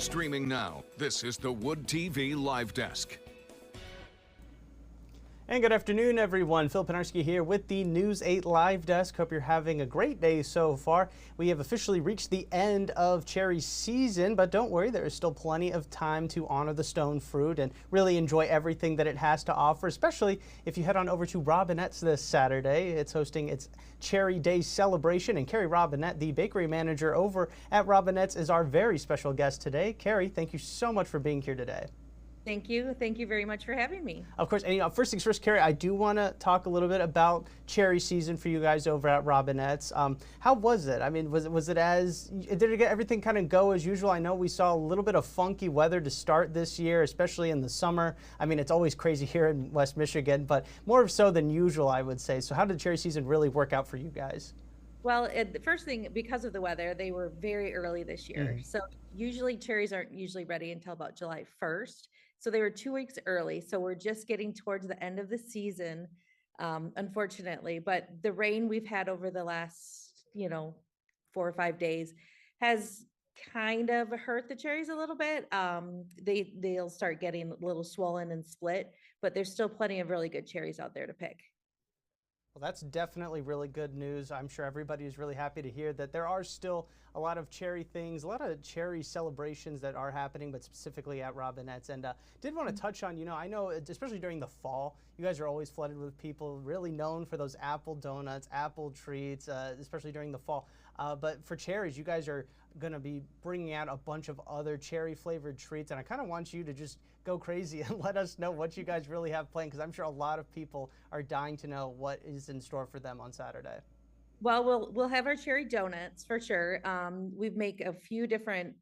Streaming now, this is the Wood TV Live Desk. And good afternoon, everyone. Phil Penarski here with the News 8 Live Desk. Hope you're having a great day so far. We have officially reached the end of cherry season, but don't worry, there is still plenty of time to honor the stone fruit and really enjoy everything that it has to offer, especially if you head on over to Robinette's this Saturday. It's hosting its Cherry Day celebration, and Carrie Robinette, the bakery manager over at Robinette's, is our very special guest today. Carrie, thank you so much for being here today. Thank you. Thank you very much for having me. Of course, and first things first, Carrie, I do want to talk a little bit about cherry season for you guys over at Robinette's. How was it? I mean, did it get everything kind of go as usual? I know we saw a little bit of funky weather to start this year, especially in the summer. I mean, it's always crazy here in West Michigan, but more so than usual, I would say. So how did cherry season really work out for you guys? Well, the first thing, because of the weather, they were very early this year. So usually cherries aren't usually ready until about July 1st. So they were 2 weeks early. So we're just getting towards the end of the season, unfortunately. But the rain we've had over the last, 4 or 5 days has kind of hurt the cherries a little bit. They'll start getting a little swollen and split, but there's still plenty of really good cherries out there to pick. Well, that's definitely really good news. I'm sure everybody is really happy to hear that there are still a lot of cherry things, a lot of cherry celebrations that are happening, but specifically at Robinette's. And did want to touch on, I know especially during the fall, you guys are always flooded with people really known for those apple donuts, apple treats, especially during the fall. But for cherries, you guys are going to be bringing out a bunch of other cherry flavored treats. And I kind of want you to just go crazy and let us know what you guys really have planned, because I'm sure a lot of people are dying to know what is in store for them on Saturday. Well, we'll have our cherry donuts for sure. We make a few different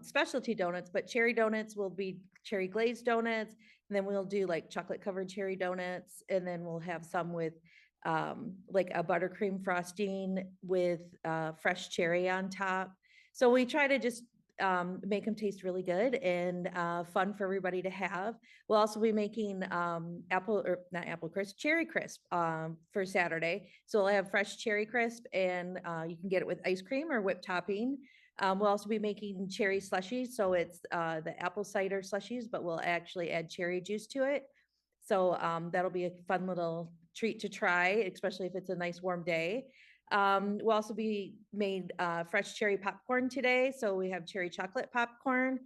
specialty donuts, but cherry donuts will be cherry glazed donuts. And then we'll do like chocolate covered cherry donuts. And then we'll have some with like a buttercream frosting with fresh cherry on top. So we try to just make them taste really good and fun for everybody to have. We'll also be making cherry crisp for Saturday. So we'll have fresh cherry crisp, and you can get it with ice cream or whipped topping. We'll also be making cherry slushies. So it's the apple cider slushies, but we'll actually add cherry juice to it. So that'll be a fun little treat to try, especially if it's a nice warm day. We'll also be made fresh cherry popcorn today. So we have cherry chocolate popcorn,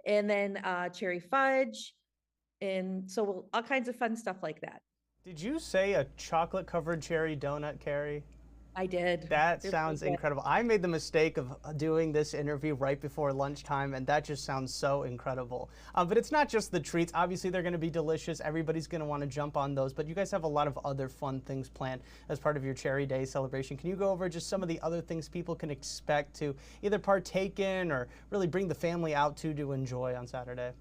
and then cherry fudge. And so all kinds of fun stuff like that. Did you say a chocolate covered cherry donut, Carrie? I did. That sounds incredible. I made the mistake of doing this interview right before lunchtime, and that just sounds so incredible. But it's not just the treats. Obviously, they're going to be delicious. Everybody's going to want to jump on those. But you guys have a lot of other fun things planned as part of your Cherry Day celebration. Can you go over just some of the other things people can expect to either partake in or really bring the family out to enjoy on Saturday?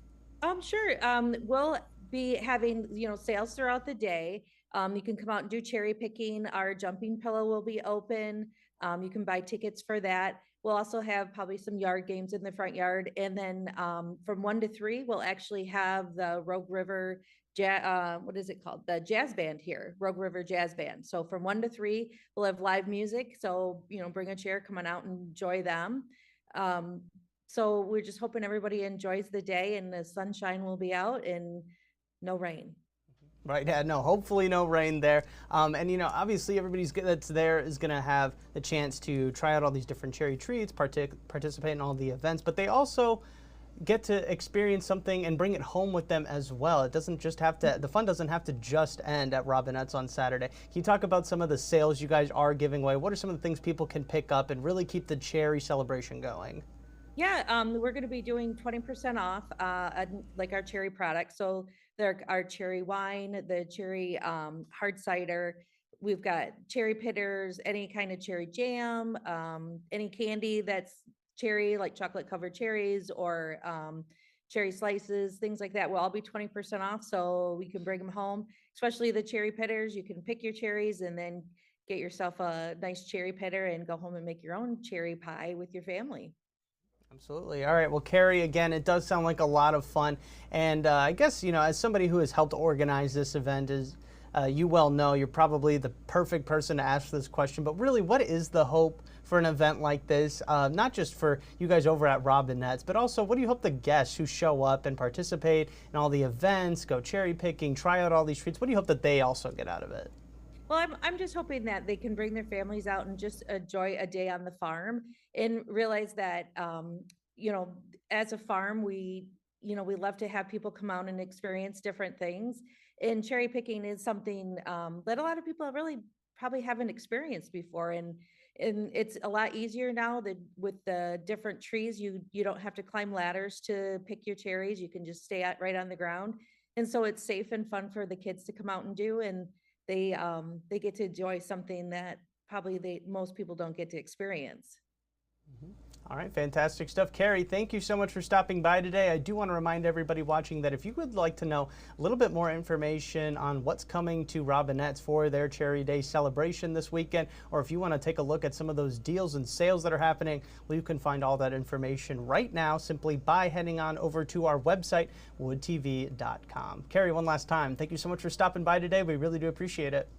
Sure. We'll be having, sales throughout the day. You can come out and do cherry picking. Our jumping pillow will be open. You can buy tickets for that. We'll also have probably some yard games in the front yard. And then from 1 to 3, we'll actually have the Rogue River, what is it called? The jazz band here, Rogue River Jazz Band. So from 1 to 3, we'll have live music. So, bring a chair, come on out and enjoy them. So we're just hoping everybody enjoys the day, and the sunshine will be out and no rain. Right, yeah, no, hopefully no rain there. And, obviously everybody that's there is going to have the chance to try out all these different cherry treats, participate in all the events, but they also get to experience something and bring it home with them as well. It doesn't just have to, the fun doesn't have to just end at Robinette's on Saturday. Can you talk about some of the sales you guys are giving away? What are some of the things people can pick up and really keep the cherry celebration going? Yeah, we're going to be doing 20% off, like our cherry products. So there our cherry wine, the cherry hard cider. We've got cherry pitters, any kind of cherry jam, any candy that's cherry, like chocolate covered cherries or cherry slices, things like that will all be 20% off. So we can bring them home, especially the cherry pitters. You can pick your cherries and then get yourself a nice cherry pitter and go home and make your own cherry pie with your family. Absolutely. All right. Well, Carrie, again, it does sound like a lot of fun. And I guess, as somebody who has helped organize this event you well know, you're probably the perfect person to ask this question, but really, what is the hope for an event like this? Not just for you guys over at Robinette's, but also what do you hope the guests who show up and participate in all the events, go cherry picking, try out all these treats, what do you hope that they also get out of it? Well, I'm just hoping that they can bring their families out and just enjoy a day on the farm and realize that, you know, as a farm, we love to have people come out and experience different things. And cherry picking is something that a lot of people really probably haven't experienced before. And it's a lot easier now that with the different trees, you don't have to climb ladders to pick your cherries. You can just stay right on the ground. And so it's safe and fun for the kids to come out and do. And they get to enjoy something that probably most people don't get to experience. All right, fantastic stuff. Carrie, thank you so much for stopping by today. I do want to remind everybody watching that if you would like to know a little bit more information on what's coming to Robinette's for their Cherry Day celebration this weekend, or if you want to take a look at some of those deals and sales that are happening, well, you can find all that information right now simply by heading on over to our website, woodtv.com. Carrie, one last time, thank you so much for stopping by today. We really do appreciate it.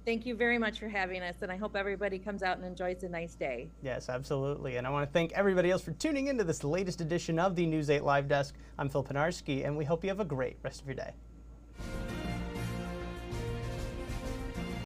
Thank you very much for having us, and I hope everybody comes out and enjoys a nice day. Yes, absolutely. And I want to thank everybody else for tuning into this latest edition of the News 8 Live Desk. I'm Phil Pinarski, and we hope you have a great rest of your day.